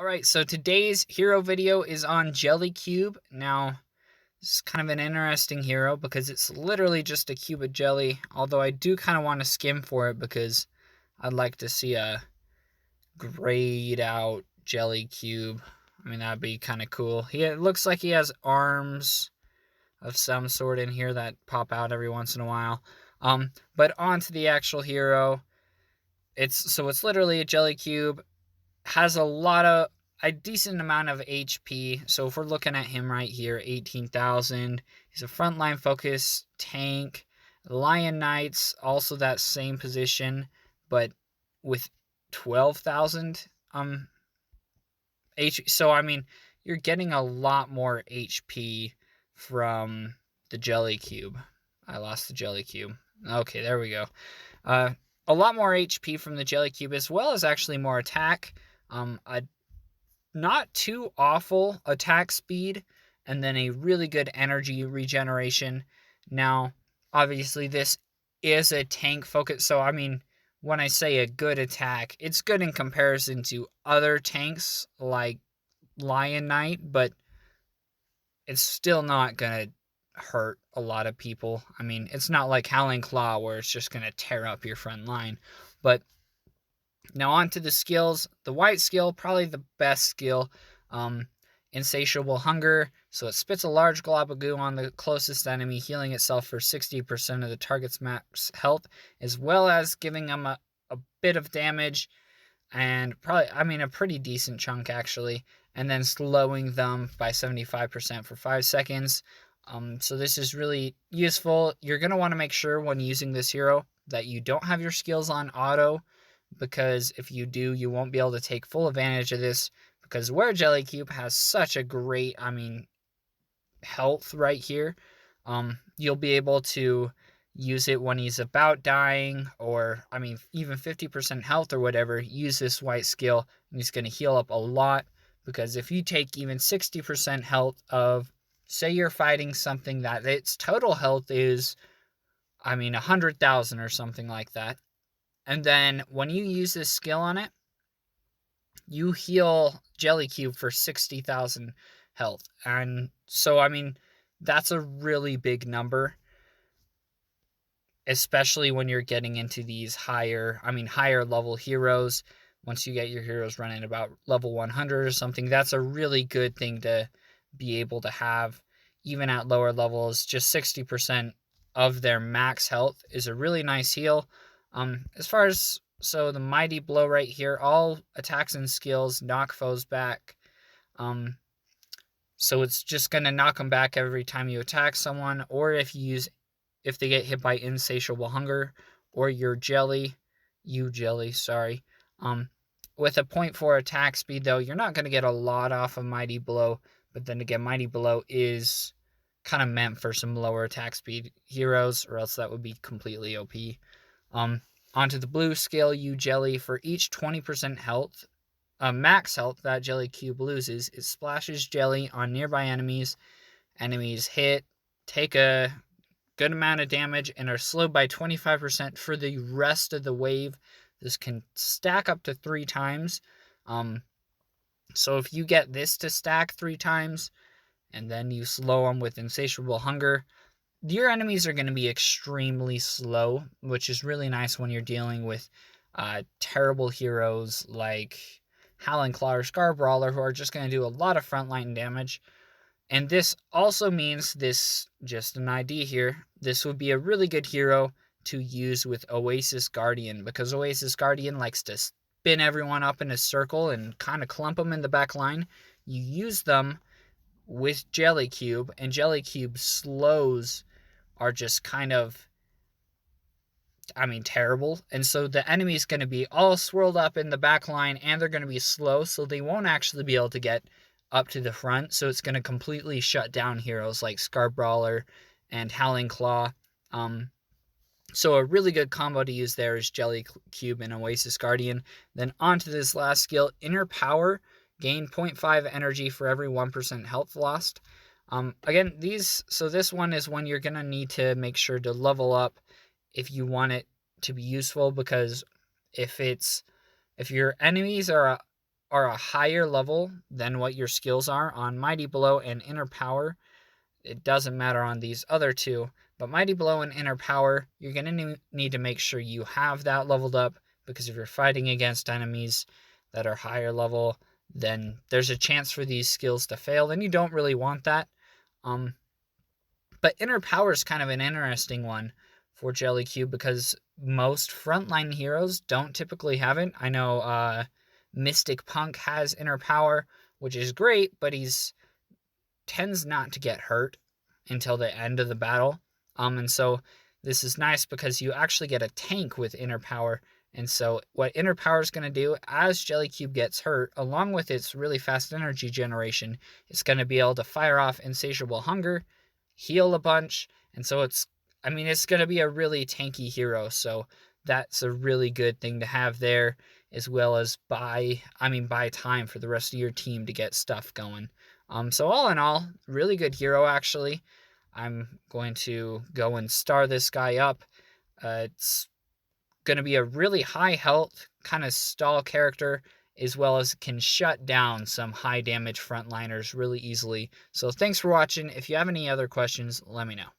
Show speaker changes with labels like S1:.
S1: Alright, so today's hero video is on Jellycube. Now, this is kind of an interesting hero because it's literally just a cube of jelly, although I do kind of want to skim for it because I'd like to see a grayed out Jellycube. I mean, that'd be kind of cool. It looks like he has arms of some sort in here that pop out every once in a while. But on to the actual hero. It's literally a Jellycube. Has a decent amount of HP. So if we're looking at him right here, 18,000. He's a frontline focus tank. Lion Knights, also that same position, but with 12,000 HP. So I mean, you're getting a lot more HP from the Jellycube. I lost the Jellycube. Okay, there we go. A lot more HP from the Jellycube, as well as actually more attack. A not too awful attack speed, and then a really good energy regeneration. Now, obviously, this is a tank focus, so I mean, when I say a good attack, it's good in comparison to other tanks like Lion Knight, but it's still not gonna hurt a lot of people. I mean, it's not like Howling Claw where it's just gonna tear up your front line. But now on to the skills. The white skill, probably the best skill. Insatiable Hunger. So it spits a large glob of goo on the closest enemy, healing itself for 60% of the target's max health, as well as giving them a bit of damage, and probably, I mean, a pretty decent chunk actually, and then slowing them by 75% for 5 seconds. So this is really useful. You're going to want to make sure when using this hero that you don't have your skills on auto, because if you do, you won't be able to take full advantage of this, because where Jellycube has such a great, I mean, health right here, you'll be able to use it when he's about dying, or, I mean, even 50% health or whatever. Use this white skill, and he's going to heal up a lot, because if you take even 60% health of, say you're fighting something that its total health is, I mean, 100,000 or something like that, and then when you use this skill on it, you heal Jellycube for 60,000 health. And so, I mean, that's a really big number, especially when you're getting into these higher level heroes. Once you get your heroes running about level 100 or something, that's a really good thing to be able to have. Even at lower levels, just 60% of their max health is a really nice heal. As far as, so the Mighty Blow right here, all attacks and skills knock foes back. So it's just going to knock them back every time you attack someone, or if they get hit by Insatiable Hunger, or your Jelly, sorry. With a 0.4 attack speed, though, you're not going to get a lot off of Mighty Blow, but then again, Mighty Blow is kind of meant for some lower attack speed heroes, or else that would be completely OP. Onto the blue skill, you Jelly. For each 20% health, max health that Jellycube loses, it splashes jelly on nearby enemies. Enemies hit, take a good amount of damage, and are slowed by 25% for the rest of the wave. This can stack up to 3 times. So if you get this to stack 3 times, and then you slow them with Insatiable Hunger, your enemies are going to be extremely slow, which is really nice when you're dealing with terrible heroes like Howling Claw or Scarbrawler, who are just going to do a lot of frontline damage. And this also means, this, just an idea here, this would be a really good hero to use with Oasis Guardian, because Oasis Guardian likes to spin everyone up in a circle and kind of clump them in the back line. You use them with Jellycube, and Jellycube slows are just kind of, I mean, terrible. And so the enemy's going to be all swirled up in the back line, and they're going to be slow, so they won't actually be able to get up to the front. So it's going to completely shut down heroes like Scarbrawler and Howling Claw. So a really good combo to use there is Jellycube and Oasis Guardian. Then onto this last skill, Inner Power. Gain 0.5 energy for every 1% health lost. Again, this one is when you're going to need to make sure to level up if you want it to be useful, because if your enemies are are a higher level than what your skills are on Mighty Blow and Inner Power. It doesn't matter on these other two, but Mighty Blow and Inner Power, you're going to need to make sure you have that leveled up, because if you're fighting against enemies that are higher level, then there's a chance for these skills to fail, and you don't really want that. But Inner Power is kind of an interesting one for Jellicube, because most frontline heroes don't typically have it. I know Mystic Punk has Inner Power, which is great, but he's tends not to get hurt until the end of the battle. And so this is nice because you actually get a tank with Inner Power. And so what Inner Power is going to do as Jellicube gets hurt, along with its really fast energy generation, it's going to be able to fire off Insatiable Hunger, heal a bunch, and so it's going to be a really tanky hero. So that's a really good thing to have there, as well as buy time for the rest of your team to get stuff going. So all in all, really good hero, actually. I'm going to go and star this guy up. It's going to be a really high health kind of stall character, as well as can shut down some high damage frontliners really easily. So thanks for watching. If you have any other questions, let me know.